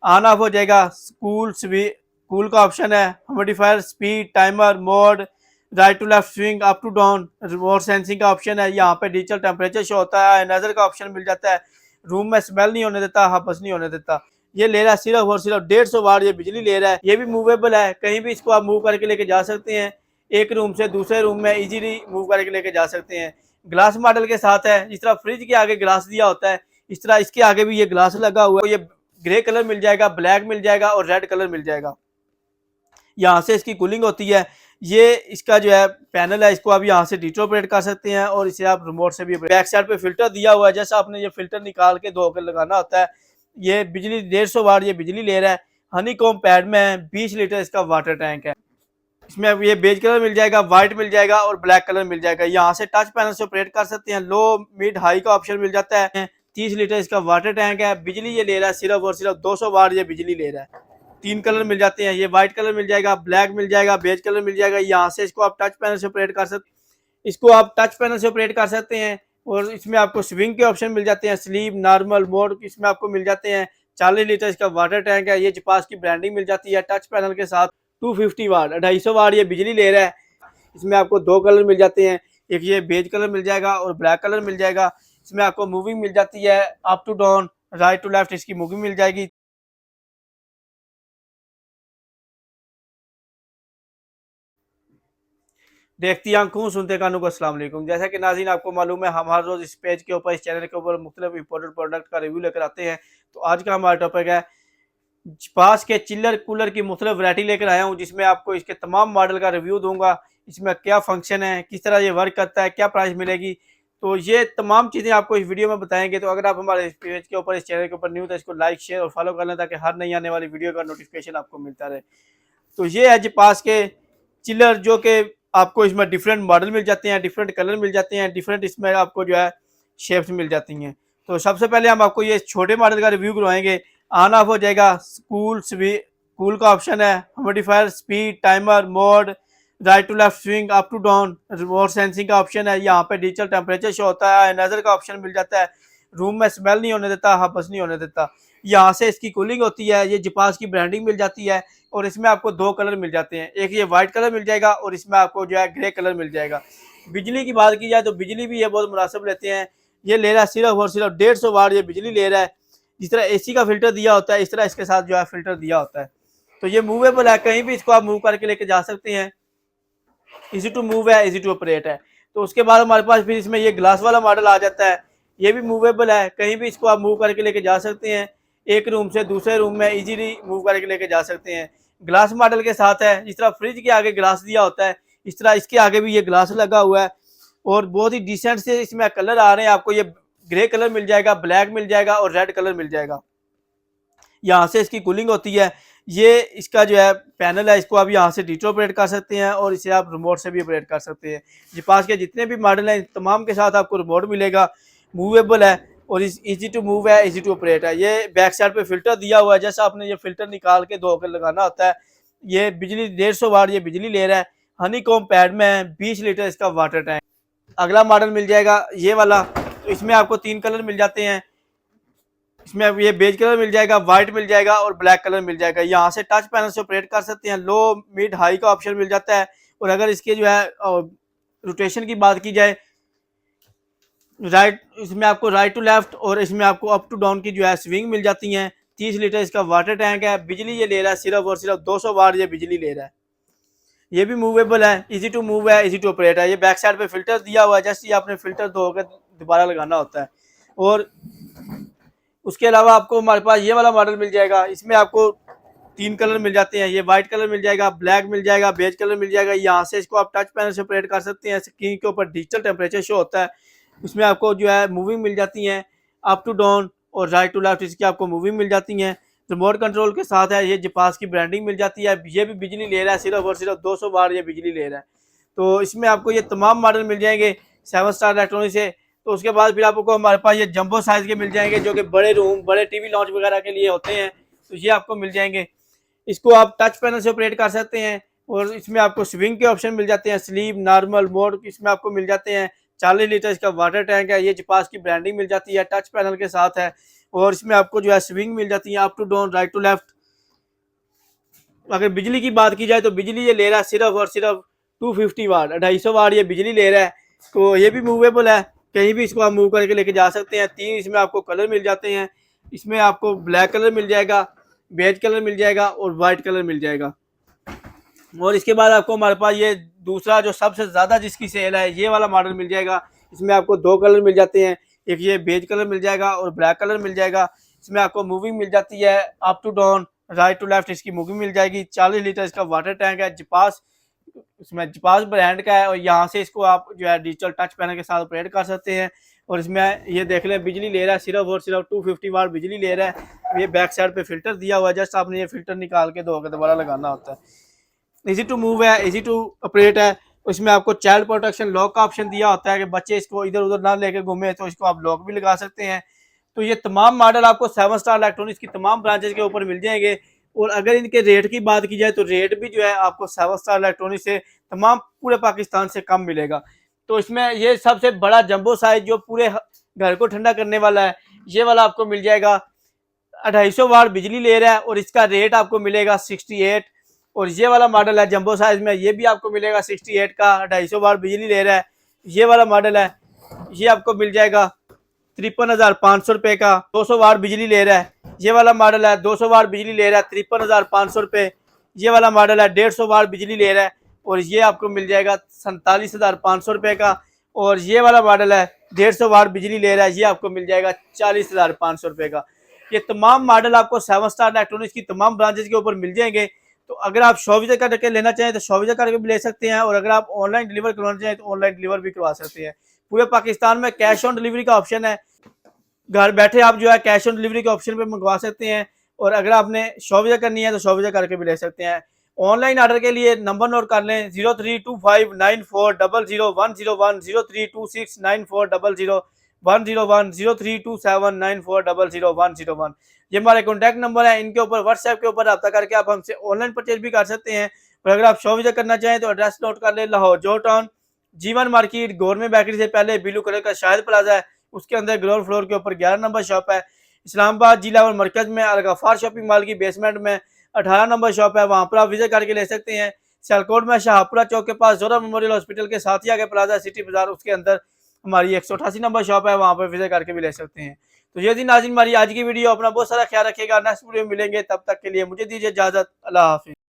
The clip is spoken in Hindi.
ऑन ऑफ हो जाएगा। कूल का ऑप्शन है, modifier, speed, timer, mode, right to left swing, up to down, remote sensing का ऑप्शन है। यहाँ पे डिजिटल टेम्परेचर शो होता है, नजर का ऑप्शन मिल जाता है, रूम में स्मेल नहीं होने देता, हबस नहीं होने देता। ये ले रहा है सिर्फ और सिर्फ 150 वाट ये बिजली ले रहा है। ये भी मूवेबल है, कहीं भी इसको आप मूव करके लेके जा सकते हैं, एक रूम से दूसरे रूम में इजीली मूव करके लेके जा सकते हैं। ग्लास मॉडल के साथ है, जिस तरह फ्रिज के आगे ग्लास दिया होता है इस तरह इसके आगे भी ये ग्लास लगा हुआ है। ये ग्रे कलर मिल जाएगा, ब्लैक मिल जाएगा और रेड कलर मिल जाएगा। यहाँ से इसकी कूलिंग होती है। ये इसका जो है पैनल है, इसको आप यहाँ से डिट्रोपरेट कर सकते हैं और इसे आप रिमोट से भी। बैक साइड पे फिल्टर दिया हुआ है, जैसा आपने ये फिल्टर निकाल के धो कर लगाना होता है। ये बिजली 150 वाट ये बिजली ले रहा है। हनीकॉम पैड में है, 20 लीटर इसका वाटर टैंक है। इसमें अब ये बेज कलर मिल जाएगा, व्हाइट मिल जाएगा और ब्लैक कलर मिल जाएगा। यहाँ से टच पैनल से ऑपरेट कर सकते हैं, लो मिड हाई का ऑप्शन मिल जाता है। 30 लीटर इसका वाटर टैंक है। बिजली ये ले रहा है सिर्फ और सिर्फ 200 वाट ये बिजली ले रहा है। 3 कलर मिल जाते हैं, ये व्हाइट कलर मिल जाएगा, ब्लैक मिल जाएगा, बेज कलर मिल जाएगा। यहाँ से इसको आप टच पैनल से ऑपरेट कर सकते हैं और इसमें आपको स्विंग के ऑप्शन मिल जाते हैं, स्लीप, नॉर्मल, मोड इसमें आपको मिल जाते हैं। 40 लीटर इसका वाटर टैंक है। ये जपास की ब्रांडिंग मिल जाती है टच पैनल के साथ। 250 वाट 250 वाट ये बिजली ले रहा है। इसमें आपको 2 कलर मिल जाते हैं, एक ये बेज कलर मिल जाएगा और ब्लैक कलर मिल जाएगा। इसमें आपको मूविंग मिल जाती है, up to down, right to left इसकी मूविंग मिल जाएगी। देखती आंखों सुनते कानों को अस्सलाम वालेकुम। जैसा कि नाज़रीन आपको मालूम है, हम हर रोज़ इस पेज के ऊपर, इस चैनल के ऊपर मुख्तलिफ इंपोर्टेड प्रोडक्ट का रिव्यू लेकर आते हैं। तो आज का हमारा टॉपिक है पास के चिल्लर कूलर की मुख्तलिफ वैरायटी लेकर आया हूँ, जिसमें आपको इसके तमाम मॉडल का रिव्यू दूंगा। इसमें क्या फंक्शन है, किस तरह ये वर्क करता है, क्या प्राइस मिलेगी, तो ये तमाम चीज़ें आपको इस वीडियो में बताएंगे। तो अगर आप हमारे इस पेज के ऊपर, इस चैनल के ऊपर न्यू, तो इसको लाइक, शेयर और फॉलो कर लें ताकि हर नई आने वाली वीडियो का नोटिफिकेशन आपको मिलता रहे। तो ये है जी पास के चिल्लर, जो कि आपको इसमें डिफरेंट मॉडल मिल जाते हैं, डिफरेंट कलर मिल जाते हैं, डिफरेंट इसमें आपको जो है शेप्स मिल जाती हैं। तो सबसे पहले हम आपको ये छोटे मॉडल का रिव्यू करवाएंगे। ऑन ऑफ हो जाएगा, कूल का ऑप्शन है, modifier, speed, timer, mode, right to left swing, up to down, remote sensing का ऑप्शन है। यहाँ पे डिजिटल टेम्परेचर शो होता है, नजर का ऑप्शन मिल जाता है, रूम में स्मेल नहीं होने देता, हबस नहीं होने देता। यहाँ से इसकी कूलिंग होती है। ये जपास की ब्रांडिंग मिल जाती है और इसमें आपको 2 कलर मिल जाते हैं, एक ये व्हाइट कलर मिल जाएगा और इसमें आपको जो है ग्रे कलर मिल जाएगा। बिजली की बात की जाए तो बिजली भी ये बहुत मुनासिब लेते हैं। ये ले रहा है सिर्फ और सिर्फ 150 वाट ये बिजली ले रहा है। जिस तरह एसी का फिल्टर दिया होता है, इस तरह इसके साथ जो है फिल्टर दिया होता है। तो ये मूवेबल है, कहीं भी इसको आप मूव करके लेके जा सकते हैं। इजी टू मूव है, इजी टू ऑपरेट है। तो उसके बाद हमारे पास फिर इसमें ये ग्लास वाला मॉडल आ जाता है। ये भी मूवेबल है, कहीं भी इसको आप मूव करके लेके जा सकते हैं, एक रूम से दूसरे रूम में इजीली मूव करके लेके जा सकते हैं। ग्लास मॉडल के साथ है, जिस तरह फ्रिज के आगे ग्लास दिया होता है इस तरह इसके आगे भी ये ग्लास लगा हुआ है और बहुत ही डिसेंट से इसमें कलर आ रहे हैं। आपको ये ग्रे कलर मिल जाएगा, ब्लैक मिल जाएगा और रेड कलर मिल जाएगा। यहाँ से इसकी कूलिंग होती है। ये इसका जो है पैनल है, इसको आप यहाँ से डिटो ऑपरेट कर सकते हैं और इसे आप रिमोट से भी ऑपरेट कर सकते हैं। जी पास के जितने भी मॉडल हैं तमाम के साथ आपको रिमोट मिलेगा, मूवेबल है और इजी टू मूव है, इजी टू ऑपरेट है। ये बैक साइड पे फिल्टर दिया हुआ है, जैसा आपने ये फिल्टर निकाल के धो कर लगाना होता है। ये बिजली 150 वाट ये बिजली ले रहा है। हनीकॉम पैड में है, 20 लीटर इसका वाटर टैंक। अगला मॉडल मिल जाएगा ये वाला, तो इसमें आपको 3 कलर मिल जाते हैं। इसमें अब ये बेज कलर मिल जाएगा, व्हाइट मिल जाएगा और ब्लैक कलर मिल जाएगा। यहाँ से टच पैनल से ऑपरेट कर सकते हैं, लो मिड हाई का ऑप्शन मिल जाता है। और अगर इसके जो है रोटेशन की बात की जाए, इसमें आपको राइट टू लेफ्ट और इसमें आपको अप टू डाउन की जो है स्विंग मिल जाती हैं। 30 लीटर इसका वाटर टैंक है। बिजली ये ले रहा है सिर्फ और सिर्फ 200 वाट ये बिजली ले रहा है। ये भी मूवेबल है, इजी टू मूव है, इजी टू ऑपरेट है। ये बैक साइड पे फिल्टर दिया हुआ है, जैसे ये आपने फिल्टर धोकर दोबारा लगाना होता है। और उसके अलावा आपको हमारे पास ये वाला मॉडल मिल जाएगा। इसमें आपको 3 कलर मिल जाते हैं, ये व्हाइट कलर मिल जाएगा, ब्लैक मिल जाएगा, बेज कलर मिल जाएगा। यहाँ से इसको आप टच पैनल से ऑपरेट कर सकते हैं। स्क्रीन के ऊपर डिजिटल टेम्परेचर शो होता है, उसमें आपको जो है मूविंग मिल जाती हैं, अप टू डाउन और राइट टू लेफ्ट इसकी आपको मूविंग मिल जाती हैं। रिमोट कंट्रोल के साथ है। ये जपास की ब्रांडिंग मिल जाती है। ये भी बिजली ले रहा है सिर्फ और सिर्फ 200 वाट ये बिजली ले रहा है। तो इसमें आपको ये तमाम मॉडल मिल जाएंगे 7 स्टार इलेक्ट्रॉनिक से। तो उसके बाद फिर आपको हमारे पास ये जंबो साइज के मिल जाएंगे, जो कि बड़े रूम, बड़े टीवी लॉन्च वगैरह के लिए होते हैं। तो ये आपको मिल जाएंगे। इसको आप टच पैनल से ऑपरेट कर सकते हैं और इसमें आपको स्विंग के ऑप्शन मिल जाते हैं, स्लीप, नॉर्मल, मोड इसमें आपको मिल जाते हैं। 40 लीटर इसका वाटर टैंक है। ये जपास की ब्रांडिंग मिल जाती है, टच पैनल के साथ है। और इसमें आपको जो है स्विंग मिल जाती है, up to down, right to left. अगर बिजली की बात की जाए तो बिजली ये ले रहा है सिर्फ और सिर्फ 250 वाट, 250 वाट ये बिजली ले रहा है। तो ये भी मूवेबल है, कहीं भी इसको आप मूव करके लेके जा सकते हैं। 3 इसमें आपको कलर मिल जाते हैं। इसमें आपको ब्लैक कलर मिल जाएगा, बेज कलर मिल जाएगा और वाइट कलर मिल जाएगा। और इसके बाद आपको हमारे पास ये दूसरा जो सबसे ज़्यादा जिसकी सेल है, ये वाला मॉडल मिल जाएगा। इसमें आपको 2 कलर मिल जाते हैं, एक ये बेज कलर मिल जाएगा और ब्लैक कलर मिल जाएगा। इसमें आपको मूविंग मिल जाती है, up to down, right to left इसकी मूविंग मिल जाएगी। 40 लीटर इसका वाटर टैंक है, जपास, इसमें जपास ब्रांड का है। और यहाँ से इसको आप जो है डिजिटल टच पैनल के साथ ऑपरेट कर सकते हैं। और इसमें ये देख लें बिजली ले रहा है सिर्फ और सिर्फ 250 वाट बिजली ले रहा है। ये बैक साइड पे फिल्टर दिया हुआ है, जस्ट आपने ये फिल्टर निकाल के धो के दोबारा लगाना होता है। इजी टू मूव है, इजी टू ऑपरेट है। इसमें आपको चाइल्ड प्रोटेक्शन लॉक का ऑप्शन दिया होता है कि बच्चे इसको इधर उधर ना लेके घूमे, तो इसको आप लॉक भी लगा सकते हैं। तो ये तमाम मॉडल आपको 7 स्टार इलेक्ट्रॉनिक्स की तमाम ब्रांचेज के ऊपर मिल जाएंगे। और अगर इनके रेट की बात की जाए तो रेट भी जो है आपको 7 स्टार इलेक्ट्रॉनिक्स से तमाम पूरे पाकिस्तान से कम मिलेगा। तो इसमें ये सबसे बड़ा जंबो साइज जो पूरे घर को ठंडा करने वाला है, ये वाला आपको मिल जाएगा। 250 वाट बिजली ले रहा है और इसका रेट आपको मिलेगा 68। और ये वाला मॉडल है जंबो साइज में, ये भी आपको मिलेगा 68 का, 250 वाट बिजली ले रहा है। ये वाला मॉडल है, ये आपको मिल जाएगा 53,500 रुपये का, 200 वाट बिजली ले रहा है। ये वाला मॉडल है 200 वाट बिजली ले रहा है, 53,500 रुपये। ये वाला मॉडल है 150 वाट बिजली ले रहा है और ये आपको मिल जाएगा 47,500 रुपये का। और ये वाला मॉडल है 150 वाट बिजली ले रहा है, ये आपको मिल जाएगा 40,500 रुपये का। ये तमाम मॉडल आपको 7 स्टार इलेक्ट्रॉनिक्स की तमाम ब्रांचेज के ऊपर मिल जाएंगे। तो अगर आप शॉविजा करके लेना चाहें तो शॉविजा करके भी ले सकते हैं, और अगर आप ऑनलाइन डिलीवर करवाना चाहें तो ऑनलाइन डिलीवर भी करवा सकते हैं। पूरे पाकिस्तान में कैश ऑन डिलीवरी का ऑप्शन है, घर बैठे आप जो है कैश ऑन डिलीवरी के ऑप्शन पे मंगवा सकते हैं। और अगर आपने शॉविजा करनी है तो शॉविजा करके भी ले सकते हैं। ऑनलाइन ऑर्डर के लिए नंबर नोट कर लें 032594000101, 032694000101, 032794000101। ये हमारे कॉन्टैक्ट नंबर है। इनके ऊपर व्हाट्सएप के ऊपर रब्ता करके आप हमसे ऑनलाइन परचेज भी कर सकते हैं। और अगर आप शॉप विजिट करना चाहें तो एड्रेस नोट कर लें, लाहौर जो टाउन, जीवन मार्केट, गवर्नमेंट बेकरी से पहले ब्लू कलर का शाहिद प्लाजा है, उसके अंदर ग्राउंड फ्लोर के ऊपर 11 नंबर शॉप है। इस्लामाबाद जिला और मरकज में अलगफार शॉपिंग मॉल की बेसमेंट में 18 नंबर शॉप है, वहाँ पर आप विजिट करके ले सकते हैं। सियालकोट में शाहपुरा चौक के पास जोरा मेमोरियल हॉस्पिटल के साथ ही आगे प्लाजा सिटी बाजार, उसके अंदर हमारी 188 नंबर शॉप है, वहाँ पर विजिट करके भी ले सकते हैं। तो ये थी नाज़रीन हमारी आज की वीडियो। अपना बहुत सारा ख्याल रखिएगा, नेक्स्ट वीडियो में मिलेंगे, तब तक के लिए मुझे दीजिए इजाजत। अल्लाह हाफिज़।